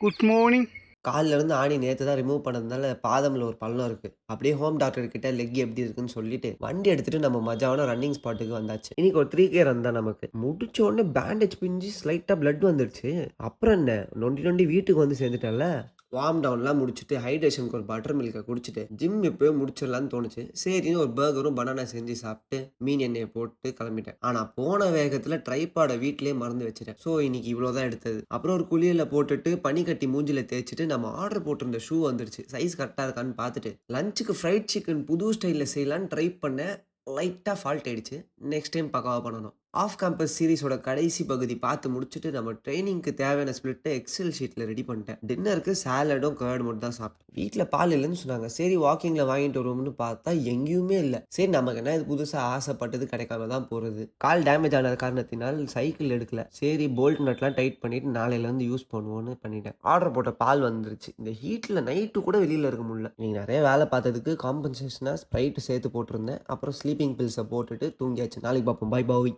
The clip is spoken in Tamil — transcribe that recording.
Good morning. கால்ல இருந்து ஆணி நேத்து தான் ரிமூவ் பண்ணதுனால பாதம்ல ஒரு பள்ளம் இருக்கு. அப்படியே ஹோம் டாக்டர் கிட்ட லெக் எப்படி இருக்குன்னு சொல்லிட்டு, வண்டி எடுத்துட்டு நம்ம மஜாவான ரன்னிங் ஸ்பாட்டுக்கு வந்தாச்சு. இன்னைக்கு ஒரு 3K ரன் தான் நமக்கு. முடிச்ச உடனே பேண்டேஜ் பிஞ்சு ஸ்லைட்டா பிளட் வந்துருச்சு. அப்புறம் என்ன நொண்டி நொண்டி வீட்டுக்கு வந்து சேர்ந்துட்டேன்ல. வார்ம் டவுன்லாம் முடிச்சுட்டு ஹைட்ரேஷனுக்கு ஒரு பட்டர் மில்க்க குடிச்சிட்டு, ஜிம் எப்பயோ முடிச்சிடலான்னு தோணுச்சு. சரின்னு ஒரு பர்கரும் பனானா செஞ்சு சாப்பிட்டு, மீன் எண்ணெய போட்டு கிளம்பிட்டேன். ஆனா போன வேகத்துல ட்ரைபாட வீட்லயே மறந்து வச்சுட்டேன். ஸோ இன்னைக்கு இவ்வளோ தான் எடுத்தது. அப்புறம் ஒரு குளியல போட்டுட்டு, பனிக்கட்டி மூஞ்சில தேய்ச்சுட்டு, நம்ம ஆர்டர் போட்டிருந்த ஷூ வந்துருச்சு. சைஸ் கரெக்ட்டா இருக்கான்னு பார்த்துட்டு, லஞ்சுக்கு ஃப்ரைட் சிக்கன் புது ஸ்டைல்ல செய்யலான்னு ட்ரை பண்ணேன். லைட்டா ஃபால்ட் ஆயிடுச்சு. நெக்ஸ்ட் டைம் பக்காவா பண்ணணும். ஆஃப் கேம்பஸ் சீரிஸோட கடைசி பகுதி பார்த்து முடிச்சுட்டு, நம்ம ட்ரெய்னிங்க்கு தேவையான ஸ்ப்ளிட்ட எக்ஸெல் ஷீட்ல ரெடி பண்ணிட்டேன். டின்னருக்கு சாலடும், கர்ட் மட்டும் தான் சாப்பிட்டேன். வீட்ல பால் இல்லன்னு சொன்னாங்க. சரி வாக்கிங்ல வாங்கிட்டு வருவோம்னு பார்த்தா எங்கேயுமே இல்ல. சரி நமக்கு என்ன இது புதுசா ஆசைப்பட்டது கிடைக்காம தான் போறது. கால் டேமேஜ் ஆன காரணத்தினால் சைக்கிள் எடுக்கல. சரி போல்ட் நட்லாம் டைட் பண்ணிட்டு நாளையிலேருந்து யூஸ் பண்ணுவோம்னு பண்ணிட்டேன். ஆர்டர் போட்ட பால் வந்துருச்சு. இந்த ஹீட்ல நைட்டு கூட வெளியில இருக்க முடியல. இன்னைக்கு நெறைய வேலை பார்த்ததுக்கு காம்பன்சேஷனா ஸ்ப்ரைட் சேர்த்து போட்டிருந்தேன். அப்புறம் ஸ்லீப்பிங் பில்ஸ போட்டுட்டு தூங்கியாச்சு. நாளைக்கு பார்ப்போம். பாய் பாய்.